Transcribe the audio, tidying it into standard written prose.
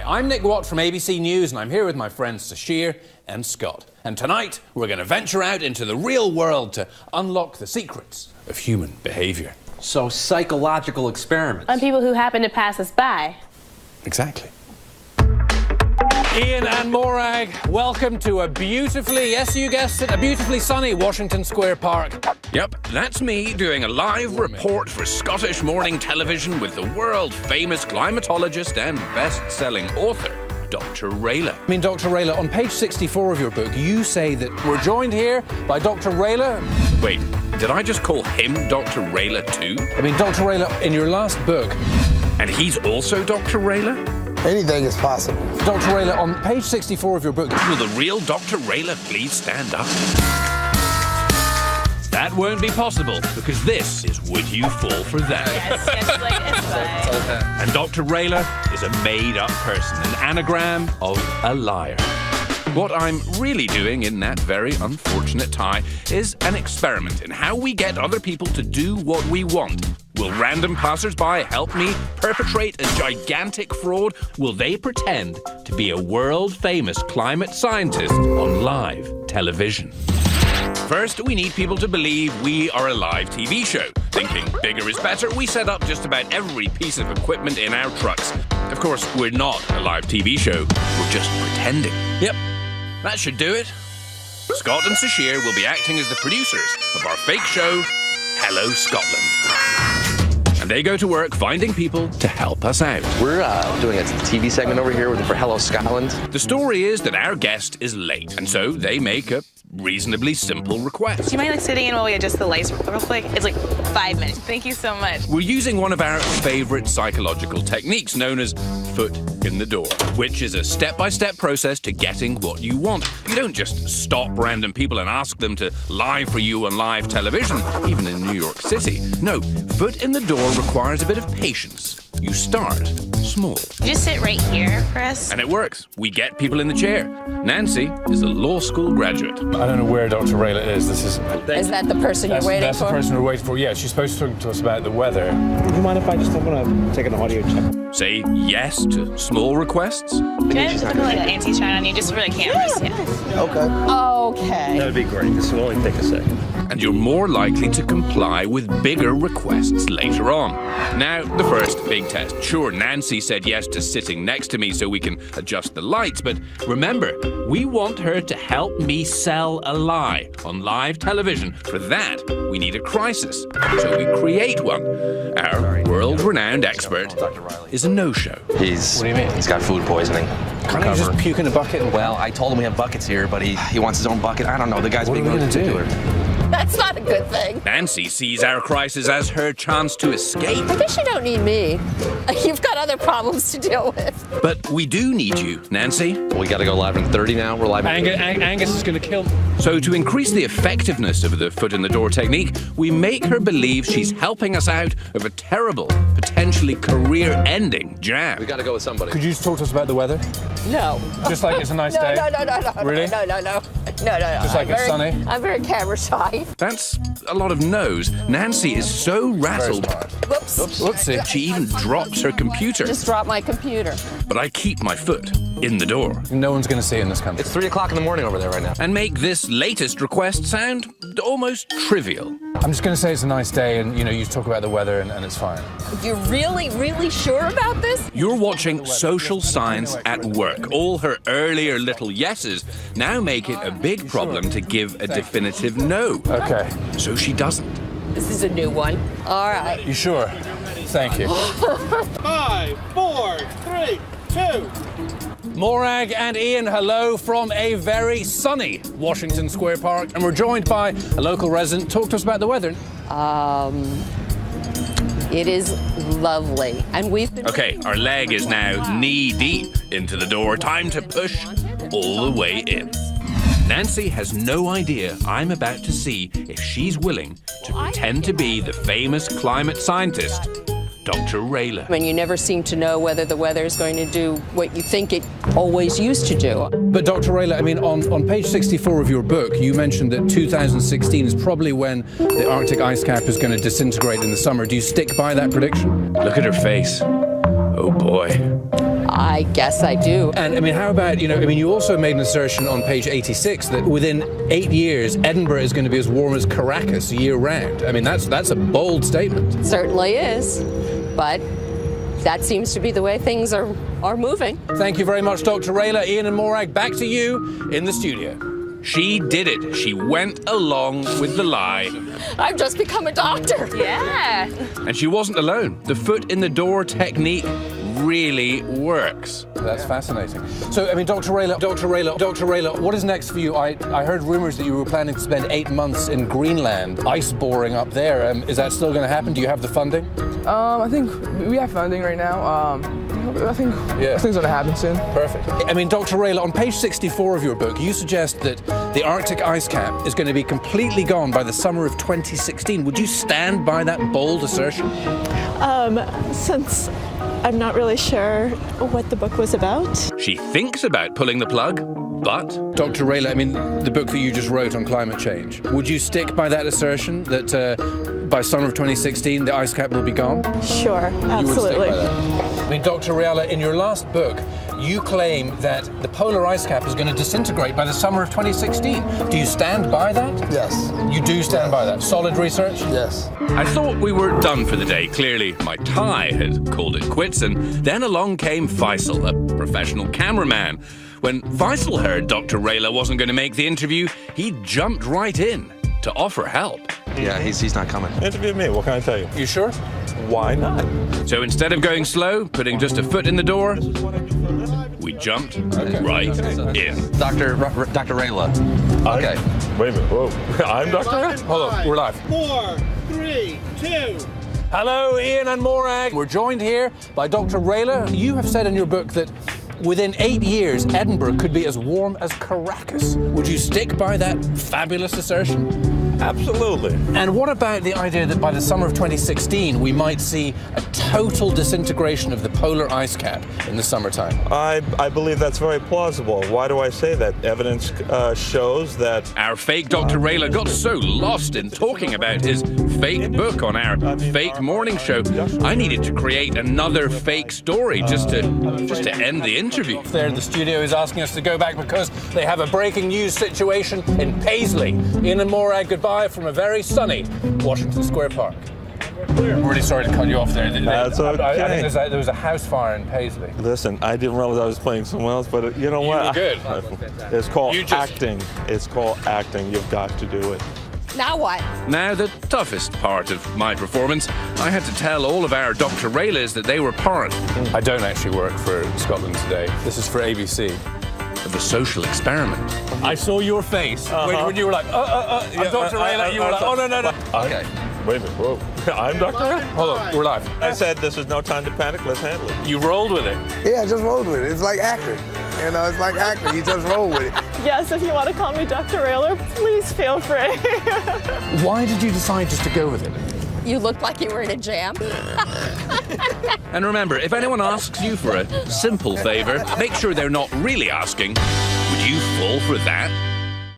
Hi, I'm Nick Watt from ABC News, and I'm here with my friends Sashir and Scott. And tonight, we're going to venture out into the real world to unlock the secrets of human behaviour. So, psychological experiments. On people who happen to pass us by. Exactly. Ian and Morag, welcome to a beautifully, yes, you guessed it, a beautifully sunny Washington Square Park. Yep, that's me doing a live report for Scottish morning television with the world-famous climatologist and best-selling author, Dr. Rayla. I mean, Dr. Rayla, on page 64 of your book, you say that we're joined here by Dr. Rayla. Wait, did I just call him Dr. Rayla too? I mean, Dr. Rayla, in your last book... And he's also Dr. Rayla? Anything is possible. Dr. Rayla, on page 64 of your book... Will the real Dr. Rayla please stand up? That won't be possible, because this is Would You Fall For That? Yes, And Dr. Rayla is a made-up person, an anagram of a liar. What I'm really doing in that very unfortunate tie is an experiment in how we get other people to do what we want. Will random passers-by help me perpetrate a gigantic fraud? Will they pretend to be a world-famous climate scientist on live television? First, we need people to believe we are a live TV show. Thinking bigger is better, we set up just about every piece of equipment in our trucks. Of course, we're not a live TV show. We're just pretending. Yep, that should do it. Scott and Sashir will be acting as the producers of our fake show, Hello Scotland. And they go to work finding people to help us out. We're doing a TV segment over here for Hello Scotland. The story is that our guest is late, and so they make a reasonably simple request. Do you mind sitting in while we adjust the lights real quick? It's 5 minutes. Thank you so much. We're using one of our favourite psychological techniques known as foot in the door, which is a step-by-step process to getting what you want. You don't just stop random people and ask them to lie for you on live television, even in New York City. No, foot in the door requires a bit of patience. You start small. Just sit right here for us. And it works. We get people in the chair. Nancy is a law school graduate. I don't know where Dr. Rayla is. Is that the person you're waiting for? That's the person we're waiting for. Yeah, she's supposed to talk to us about the weather. Would you mind if I just want to take an audio check? Say yes to small requests. Can I just put an anti-shine on you just for the cameras? Yeah. Okay. That'd be great. This will only take a second. And you're more likely to comply with bigger requests later on. Now, the first big test. Sure, Nancy said yes to sitting next to me so we can adjust the lights, but remember, we want her to help me sell a lie on live television. For that, we need a crisis. So we create one. Our world-renowned expert is a no-show. What do you mean? He's got food poisoning. Can't you just puke in a bucket? Well, I told him we have buckets here, but he wants his own bucket. I don't know. The guy's being really particular. That's not a good thing. Nancy sees our crisis as her chance to escape. I guess you don't need me. You've got other problems to deal with. But we do need you, Nancy. We got to go live in 30 now. We're live in 30. Angus is going to kill. So to increase the effectiveness of the foot in the door technique, we make her believe she's helping us out of a terrible, potentially career-ending jam. We got to go with somebody. Could you just talk to us about the weather? No. Just like it's a nice day? No. Really? No. Just like it's sunny? I'm very camera shy. That's a lot of no's. Nancy is so rattled. Whoops. Whoopsie. She even drops her computer. Just dropped my computer. But I keep my foot in the door. No one's going to see it in this country. It's 3 o'clock in the morning over there right now. And make this latest request sound almost trivial. I'm just going to say it's a nice day and, you talk about the weather and it's fine. You're really sure about this? You're watching Social Science at Work. All her earlier little yeses now make it a big problem to give a definitive no. Okay. So she doesn't. This is a new one. All right. You sure? Thank you. 5, 4, 3, 2. Morag and Ian, hello from a very sunny Washington Square Park. And we're joined by a local resident. Talk to us about the weather. It is lovely. And we've been... Okay, our leg is now knee-deep into the door. Time to push all the way in. Nancy has no idea I'm about to see if she's willing to pretend to be the famous climate scientist, Dr. Rayla. And you never seem to know whether the weather is going to do what you think it always used to do. But Dr. Rayla, on page 64 of your book, you mentioned that 2016 is probably when the Arctic ice cap is going to disintegrate in the summer. Do you stick by that prediction? Look at her face. Oh boy. I guess I do. And I mean, how about, you also made an assertion on page 86 that within 8 years, Edinburgh is going to be as warm as Caracas year round. I mean, that's a bold statement. Certainly is, but that seems to be the way things are moving. Thank you very much, Dr. Rayla. Ian and Morag, back to you in the studio. She did it. She went along with the lie. I've just become a doctor. Yeah. And she wasn't alone. The foot in the door technique really works. That's fascinating. So, I mean, Dr. Rayla, what is next for you? I heard rumors that you were planning to spend 8 months in Greenland, ice boring up there. Is that still going to happen? Do you have the funding? I think we have funding right now. I think things going to happen soon. Perfect. I mean, Dr. Rayla, on page 64 of your book, you suggest that the Arctic ice cap is going to be completely gone by the summer of 2016. Would you stand by that bold assertion? Since I'm not really sure what the book was about. She thinks about pulling the plug, but... Dr. Rayla, I mean, the book that you just wrote on climate change, would you stick by that assertion that by summer of 2016 the ice cap will be gone? Sure, absolutely. You would stick by that? I mean, Dr. Rayla, in your last book, you claim that the polar ice cap is going to disintegrate by the summer of 2016. Do you stand by that? Yes. You do stand by that? Solid research? Yes. I thought we were done for the day. Clearly, my tie had called it quits, and then along came Faisal, a professional cameraman. When Faisal heard Dr. Rayla wasn't going to make the interview, he jumped right in to offer help. Yeah, he's not coming. Interview me. What can I tell you? You sure? Why not? So instead of going slow, putting just a foot in the door, we jumped right in. Dr. Rayla. Okay. Wait a minute. Whoa. I'm Dr. Rayla? Hold on, we're live. 4, 3, 2. Hello, Ian and Morag. We're joined here by Dr. Rayla. You have said in your book that within 8 years, Edinburgh could be as warm as Caracas. Would you stick by that fabulous assertion? Absolutely. And what about the idea that by the summer of 2016, we might see a total disintegration of the polar ice cap in the summertime? I believe that's very plausible. Why do I say that? Evidence shows that... Our fake Dr. Rayla got so lost in talking about his fake book on our fake morning show, I needed to create another fake story just to end the interview. There, the studio is asking us to go back because they have a breaking news situation in Paisley. Ian and Morag, goodbye from a very sunny Washington Square Park. I'm really sorry to cut you off there. That's okay. I think there was a house fire in Paisley. Listen, I didn't realize I was playing someone else, but you know what? You were good. It's called acting. It's called acting. You've got to do it. Now what? Now, the toughest part of my performance, I had to tell all of our Dr. Raylas that they were part I don't actually work for Scotland Today. This is for ABC. of the social experiment. I saw your face when you were like, I'm Dr. Rayla. You were like, oh, no. Okay. Wait a minute. Whoa. I'm Dr. Rayla? Hold on, we're live. I said this is no time to panic. Let's handle it. You rolled with it. Yeah, I just rolled with it. It's like acting. It's like acting. You just roll with it. Yes, if you want to call me Dr. Rayler, please feel free. Why did you decide just to go with it? You looked like you were in a jam. And remember, if anyone asks you for a simple favor, make sure they're not really asking, would you fall for that?